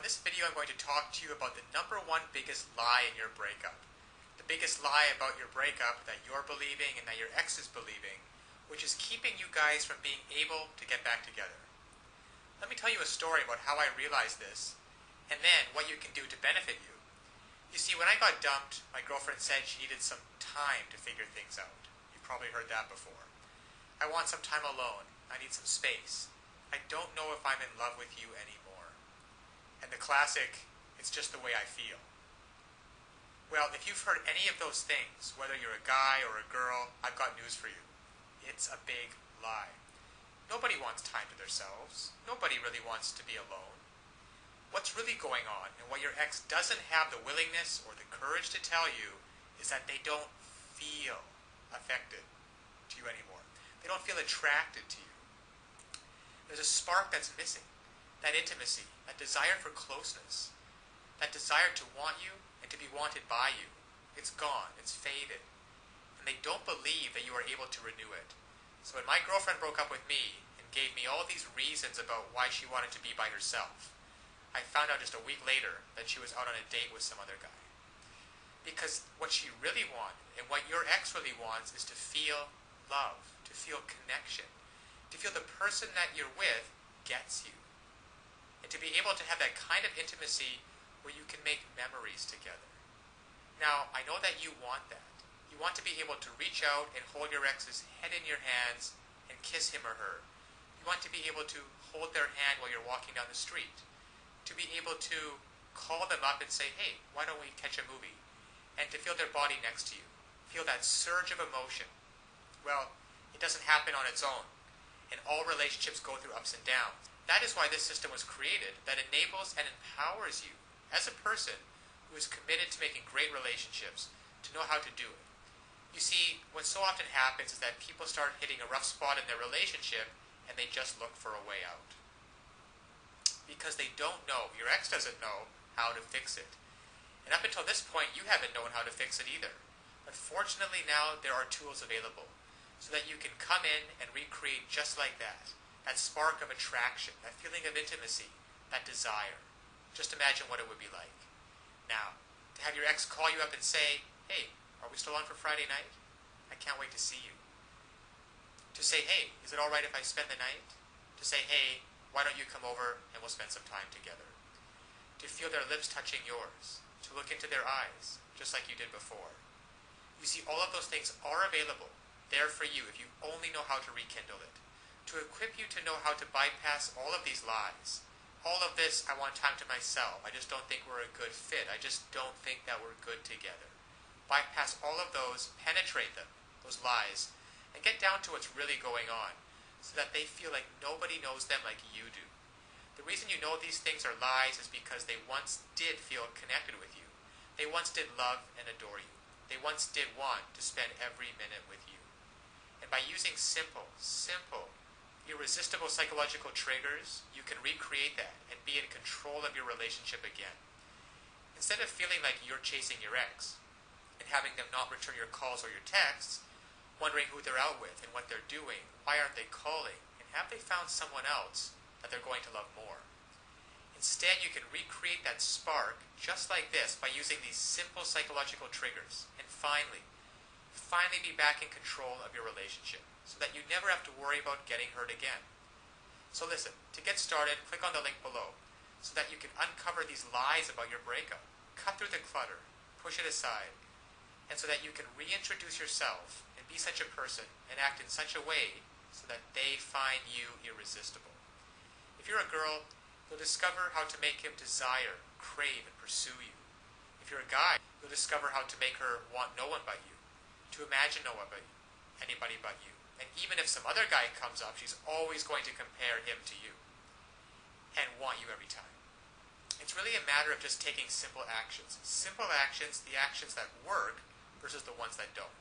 in this video I'm going to talk to you about the number one biggest lie in your breakup. The biggest lie about your breakup that you're believing and that your ex is believing, which is keeping you guys from being able to get back together. Let me tell you a story about how I realized this, and then what you can do to benefit you. You see, when I got dumped, my girlfriend said she needed some time to figure things out. You've probably heard that before. I want some time alone. I need some space. I don't know if I'm in love with you anymore. And the classic, it's just the way I feel. Well, if you've heard any of those things, whether you're a guy or a girl, I've got news for you. It's a big lie. Nobody wants time to themselves. Nobody really wants to be alone. What's really going on, and what your ex doesn't have the willingness or the courage to tell you, is that they don't feel affected to you anymore. They don't feel attracted to you. There's a spark that's missing. That intimacy, that desire for closeness, that desire to want you and to be wanted by you. It's gone. It's faded. And they don't believe that you are able to renew it. So when my girlfriend broke up with me and gave me all these reasons about why she wanted to be by herself, I found out just a week later that she was out on a date with some other guy. Because what she really wanted, and what your ex really wants, is to feel love, to feel connection, to feel the person that you're with gets you. And to be able to have that kind of intimacy where you can make memories together. Now, I know that you want that. You want to be able to reach out and hold your ex's head in your hands and kiss him or her. You want to be able to hold their hand while you're walking down the street. To be able to call them up and say, hey, why don't we catch a movie? And to feel their body next to you. Feel that surge of emotion. Well, it doesn't happen on its own. And all relationships go through ups and downs. That is why this system was created, that enables and empowers you as a person who is committed to making great relationships to know how to do it. You see, what so often happens is that people start hitting a rough spot in their relationship and they just look for a way out. Because they don't know, your ex doesn't know how to fix it. And up until this point, you haven't known how to fix it either. But fortunately now there are tools available so that you can come in and recreate just like that. That spark of attraction, that feeling of intimacy, that desire. Just imagine what it would be like. Now, to have your ex call you up and say, hey, are we still on for Friday night? I can't wait to see you. To say, hey, is it all right if I spend the night? To say, hey, why don't you come over and we'll spend some time together? To feel their lips touching yours. To look into their eyes, just like you did before. You see, all of those things are available, there for you if you only know how to rekindle it. To equip you to know how to bypass all of these lies. All of this, I want time to myself. I just don't think we're a good fit. I just don't think that we're good together. Bypass all of those, penetrate them, those lies, and get down to what's really going on so that they feel like nobody knows them like you do. The reason you know these things are lies is because they once did feel connected with you. They once did love and adore you. They once did want to spend every minute with you. And by using simple, irresistible psychological triggers, you can recreate that and be in control of your relationship again. Instead of feeling like you're chasing your ex and having them not return your calls or your texts, wondering who they're out with and what they're doing, why aren't they calling, and have they found someone else that they're going to love more. Instead, you can recreate that spark just like this by using these simple psychological triggers and finally be back in control of your relationship so that you never have to worry about getting hurt again. So listen, to get started, click on the link below so that you can uncover these lies about your breakup, cut through the clutter, push it aside, and so that you can reintroduce yourself and be such a person and act in such a way so that they find you irresistible. If you're a girl, you'll discover how to make him desire, crave, and pursue you. If you're a guy, you'll discover how to make her want no one but you, to imagine no one but you, anybody but you. And even if some other guy comes up, she's always going to compare him to you and want you every time. It's really a matter of just taking simple actions. Simple actions, the actions that work versus the ones that don't.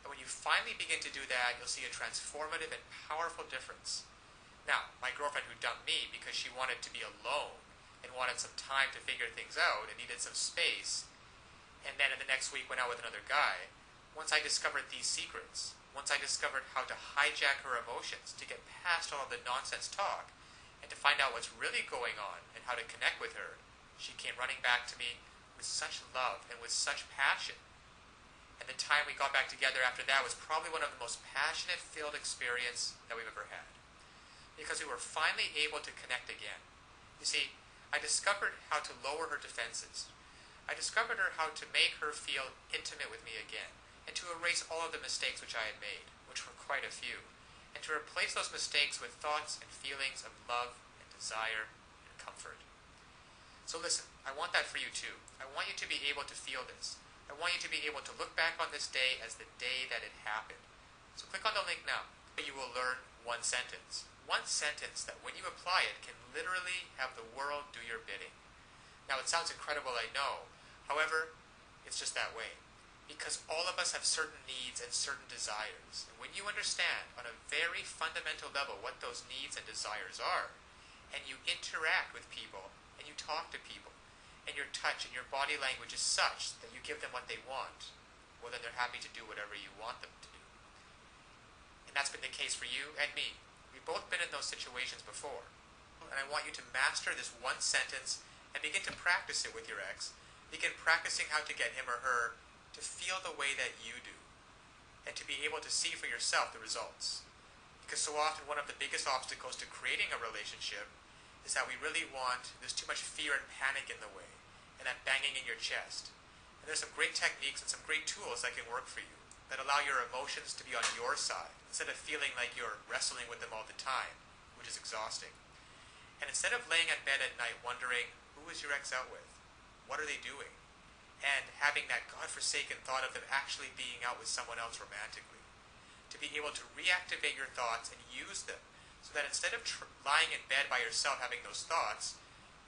And when you finally begin to do that, you'll see a transformative and powerful difference. Now, my girlfriend who dumped me because she wanted to be alone and wanted some time to figure things out and needed some space, and then in the next week went out with another guy, once I discovered these secrets, once I discovered how to hijack her emotions, to get past all of the nonsense talk, and to find out what's really going on and how to connect with her, She came running back to me with such love and with such passion. And the time we got back together after that was probably one of the most passionate filled experience that we've ever had. Because we were finally able to connect again. You see, I discovered how to lower her defenses. I discovered how to make her feel intimate with me again, and to erase all of the mistakes which I had made, which were quite a few, and to replace those mistakes with thoughts and feelings of love and desire and comfort. So listen, I want that for you too. I want you to be able to feel this. I want you to be able to look back on this day as the day that it happened. So click on the link now. You will learn one sentence. One sentence that when you apply it can literally have the world do your bidding. Now it sounds incredible, I know. However, it's just that way. Because all of us have certain needs and certain desires. And when you understand on a very fundamental level what those needs and desires are, and you interact with people, and you talk to people, and your touch and your body language is such that you give them what they want, well then they're happy to do whatever you want them to do. And that's been the case for you and me. We've both been in those situations before. And I want you to master this one sentence and begin to practice it with your ex. Begin practicing how to get him or her to feel the way that you do, and to be able to see for yourself the results. Because so often one of the biggest obstacles to creating a relationship is that there's too much fear and panic in the way, and that banging in your chest. And there's some great techniques and some great tools that can work for you, that allow your emotions to be on your side, instead of feeling like you're wrestling with them all the time, which is exhausting. And instead of laying in bed at night wondering, who is your ex out with? What are they doing? And having that godforsaken thought of them actually being out with someone else romantically. To be able to reactivate your thoughts and use them, so that instead of lying in bed by yourself having those thoughts,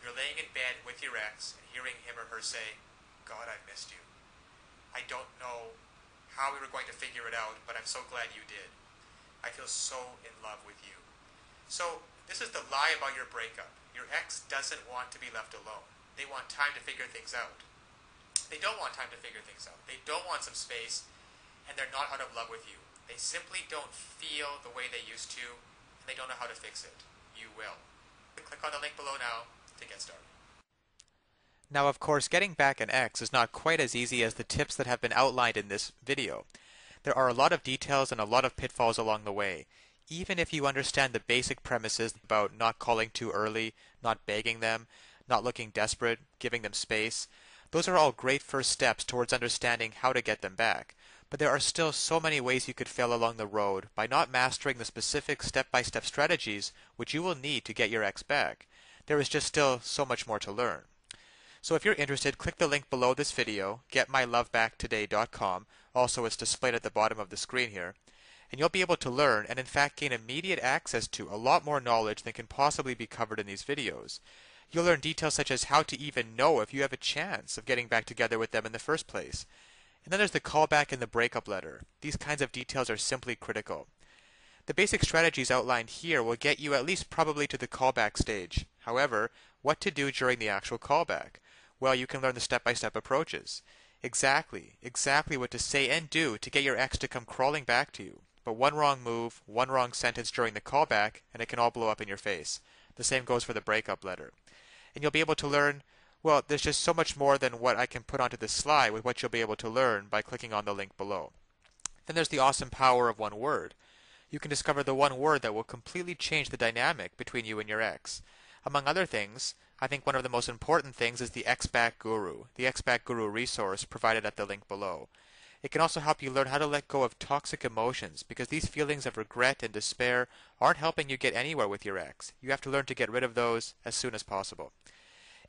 you're laying in bed with your ex and hearing him or her say, God, I missed you. I don't know how we were going to figure it out, but I'm so glad you did. I feel so in love with you. So this is the lie about your breakup. Your ex doesn't want to be left alone. They want time to figure things out. They don't want time to figure things out. They don't want some space, and they're not out of love with you. They simply don't feel the way they used to, and they don't know how to fix it. You will. Click on the link below now to get started. Now, of course, getting back an ex is not quite as easy as the tips that have been outlined in this video. There are a lot of details and a lot of pitfalls along the way. Even if you understand the basic premises about not calling too early, not begging them, not looking desperate, giving them space, those are all great first steps towards understanding how to get them back. But there are still so many ways you could fail along the road by not mastering the specific step-by-step strategies which you will need to get your ex back. There is just still so much more to learn. So if you're interested, click the link below this video, getmylovebacktoday.com. Also, it's displayed at the bottom of the screen here. And you'll be able to learn and in fact gain immediate access to a lot more knowledge than can possibly be covered in these videos. You'll learn details such as how to even know if you have a chance of getting back together with them in the first place. And then there's the callback and the breakup letter. These kinds of details are simply critical. The basic strategies outlined here will get you at least probably to the callback stage. However, what to do during the actual callback? Well, you can learn the step-by-step approaches. Exactly what to say and do to get your ex to come crawling back to you. But one wrong move, one wrong sentence during the callback, and it can all blow up in your face. The same goes for the breakup letter. And you'll be able to learn, well, there's just so much more than what I can put onto this slide with what you'll be able to learn by clicking on the link below. Then there's the awesome power of one word. You can discover the one word that will completely change the dynamic between you and your ex. Among other things, I think one of the most important things is the Ex-Back Guru, the Ex-Back Guru resource provided at the link below. It can also help you learn how to let go of toxic emotions, because these feelings of regret and despair aren't helping you get anywhere with your ex. You have to learn to get rid of those as soon as possible.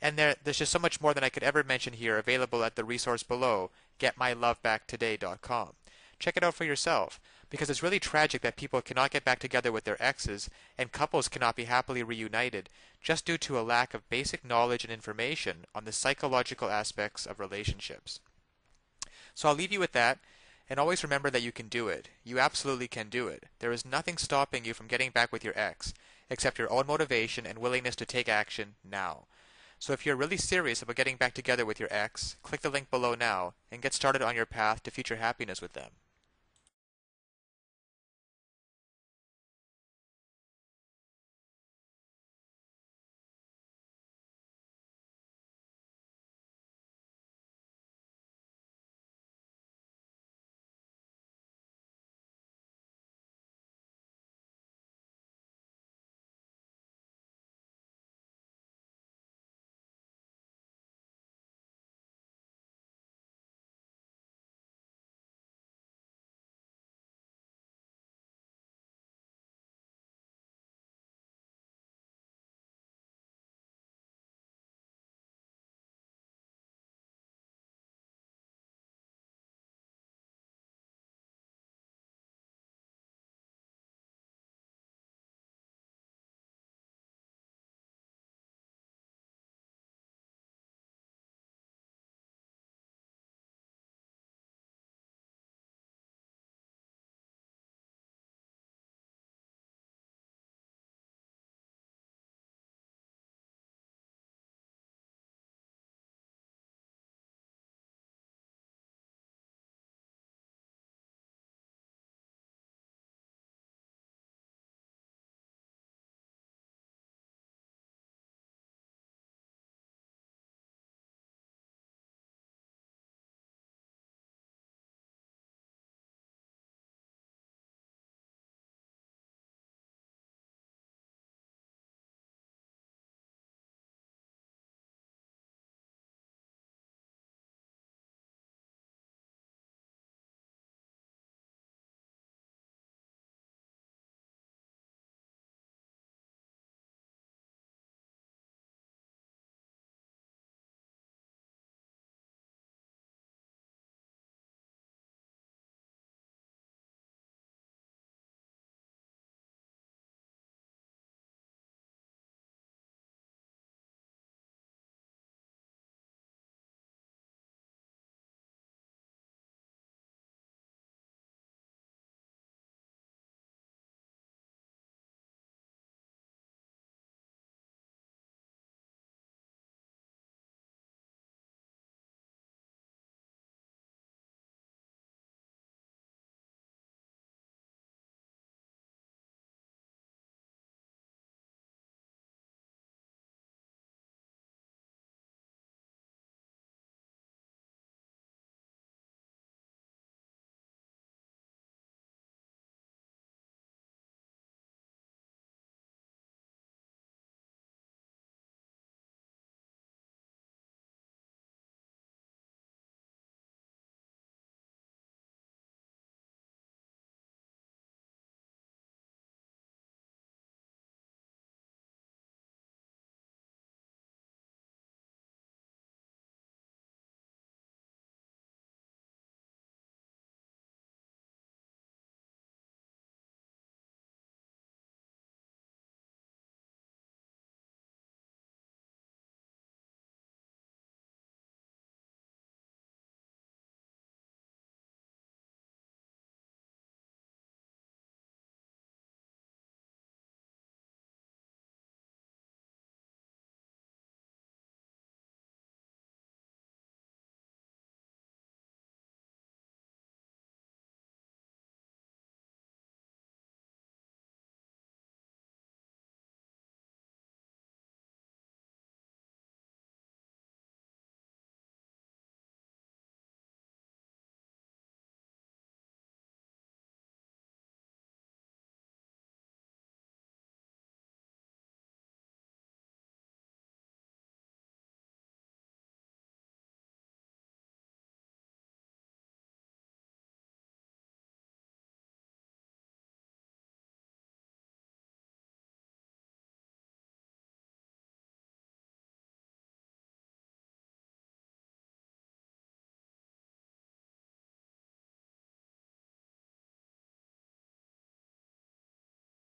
And there's just so much more than I could ever mention here available at the resource below, getmylovebacktoday.com. Check it out for yourself, because it's really tragic that people cannot get back together with their exes, and couples cannot be happily reunited, just due to a lack of basic knowledge and information on the psychological aspects of relationships. So I'll leave you with that, and always remember that you can do it. You absolutely can do it. There is nothing stopping you from getting back with your ex, except your own motivation and willingness to take action now. So if you're really serious about getting back together with your ex, click the link below now and get started on your path to future happiness with them.